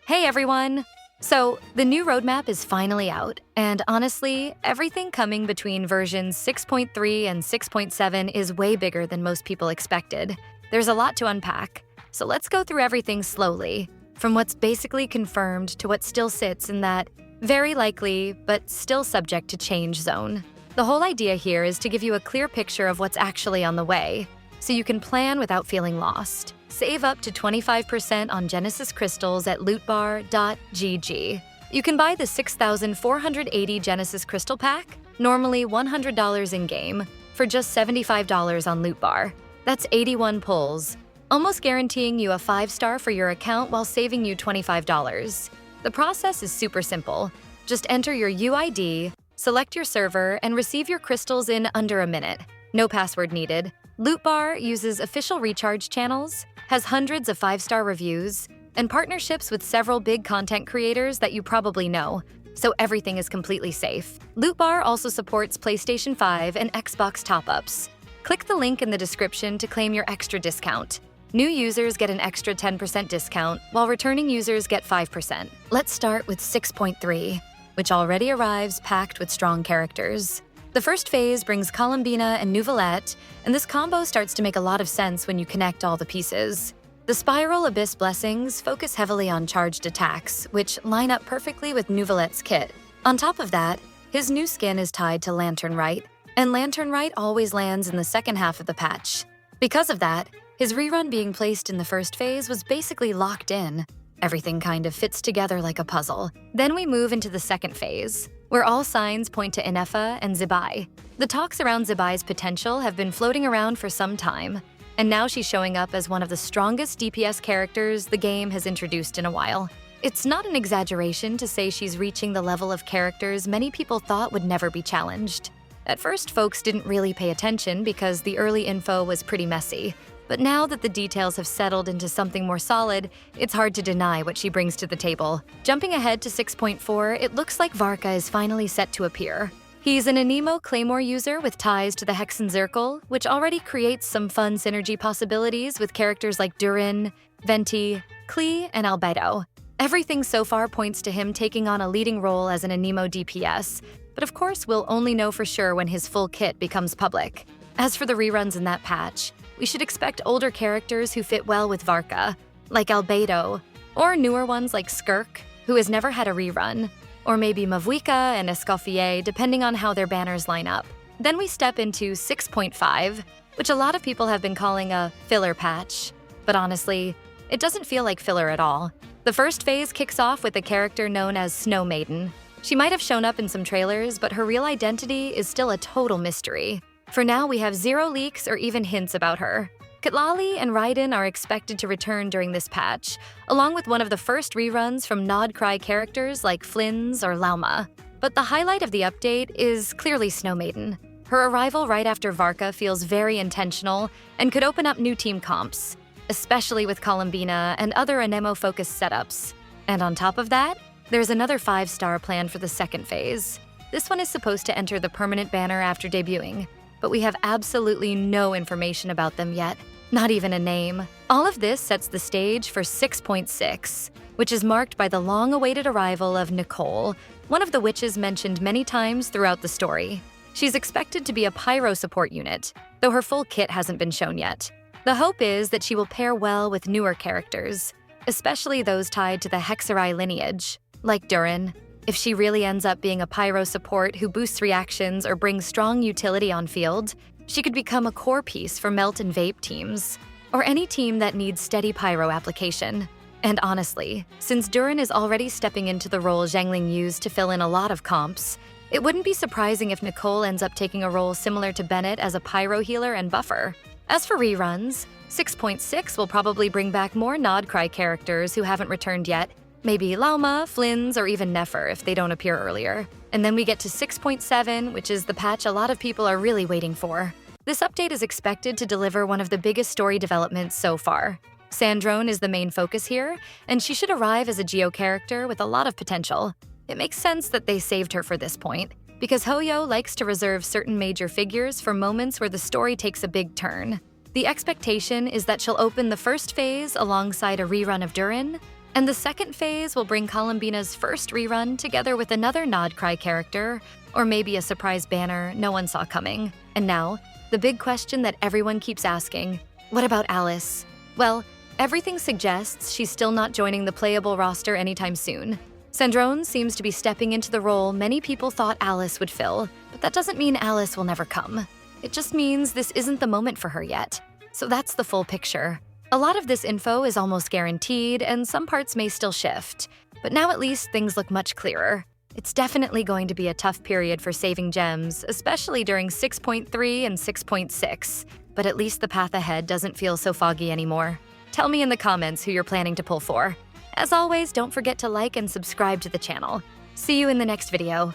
Hey everyone! So, the new roadmap is finally out, and honestly, everything coming between versions 6.3 and 6.7 is way bigger than most people expected. There's a lot to unpack, so let's go through everything slowly, from what's basically confirmed to what still sits in that very likely, but still subject to change zone. The whole idea here is to give you a clear picture of what's actually on the way, so you can plan without feeling lost. Save up to 25% on Genesis crystals at lootbar.gg. You can buy the 6,480 Genesis crystal pack, normally $100 in-game, for just $75 on Lootbar. That's 81 pulls, almost guaranteeing you a 5-star for your account while saving you $25. The process is super simple. Just enter your UID, select your server, and receive your crystals in under a minute. No password needed. Lootbar uses official recharge channels, has hundreds of 5-star reviews, and partnerships with several big content creators that you probably know, so everything is completely safe. Lootbar also supports PlayStation 5 and Xbox top-ups. Click the link in the description to claim your extra discount. New users get an extra 10% discount, while returning users get 5%. Let's start with 6.3, which already arrives packed with strong characters. The first phase brings Columbina and Neuvillette, and this combo starts to make a lot of sense when you connect all the pieces. The Spiral Abyss Blessings focus heavily on charged attacks, which line up perfectly with Neuvillette's kit. On top of that, his new skin is tied to Lantern Rite, and Lantern Rite always lands in the second half of the patch. Because of that, his rerun being placed in the first phase was basically locked in. Everything kind of fits together like a puzzle. Then we move into the second phase, where all signs point to Ineffa and Zibai. The talks around Zibai's potential have been floating around for some time, and now she's showing up as one of the strongest DPS characters the game has introduced in a while. It's not an exaggeration to say she's reaching the level of characters many people thought would never be challenged. At first, folks didn't really pay attention because the early info was pretty messy. But now that the details have settled into something more solid, it's hard to deny what she brings to the table. Jumping ahead to 6.4, it looks like Varka is finally set to appear. He's an Anemo Claymore user with ties to the Hexen Zircle, which already creates some fun synergy possibilities with characters like Durin, Venti, Klee, and Albedo. Everything so far points to him taking on a leading role as an Anemo DPS, but of course we'll only know for sure when his full kit becomes public. As for the reruns in that patch, we should expect older characters who fit well with Varka, like Albedo, or newer ones like Skirk, who has never had a rerun, or maybe Mavuika and Escoffier, depending on how their banners line up. Then we step into 6.5, which a lot of people have been calling a filler patch, but honestly, it doesn't feel like filler at all. The first phase kicks off with a character known as Snow Maiden. She might have shown up in some trailers, but her real identity is still a total mystery. For now, we have zero leaks or even hints about her. Citlali and Raiden are expected to return during this patch, along with one of the first reruns from Nod Cry characters like Flynn's or Lauma. But the highlight of the update is clearly Snow Maiden. Her arrival right after Varka feels very intentional and could open up new team comps, especially with Columbina and other Anemo-focused setups. And on top of that, there's another 5-star planned for the second phase. This one is supposed to enter the permanent banner after debuting, but we have absolutely no information about them yet, not even a name. All of this sets the stage for 6.6, which is marked by the long-awaited arrival of Nicole, one of the witches mentioned many times throughout the story. She's expected to be a pyro support unit, though her full kit hasn't been shown yet. The hope is that she will pair well with newer characters, especially those tied to the Hexerai lineage, like Durin. If she really ends up being a pyro support who boosts reactions or brings strong utility on field, she could become a core piece for Melt and Vape teams, or any team that needs steady pyro application. And honestly, since Durin is already stepping into the role Zhangling used to fill in a lot of comps, it wouldn't be surprising if Nicole ends up taking a role similar to Bennett as a pyro healer and buffer. As for reruns, 6.6 will probably bring back more Nod Cry characters who haven't returned yet, maybe Lauma, Flynn's, or even Nefer if they don't appear earlier. And then we get to 6.7, which is the patch a lot of people are really waiting for. This update is expected to deliver one of the biggest story developments so far. Sandrone is the main focus here, and she should arrive as a Geo character with a lot of potential. It makes sense that they saved her for this point, because Hoyo likes to reserve certain major figures for moments where the story takes a big turn. The expectation is that she'll open the first phase alongside a rerun of Durin, And the second phase will bring Columbina's first rerun together with another Nod Cry character, or maybe a surprise banner no one saw coming. And now, the big question that everyone keeps asking, what about Alice? Well, everything suggests she's still not joining the playable roster anytime soon. Sandrone seems to be stepping into the role many people thought Alice would fill, but that doesn't mean Alice will never come. It just means this isn't the moment for her yet. So that's the full picture. A lot of this info is almost guaranteed, and some parts may still shift. But now at least things look much clearer. It's definitely going to be a tough period for saving gems, especially during 6.3 and 6.6. But at least the path ahead doesn't feel so foggy anymore. Tell me in the comments who you're planning to pull for. As always, don't forget to like and subscribe to the channel. See you in the next video.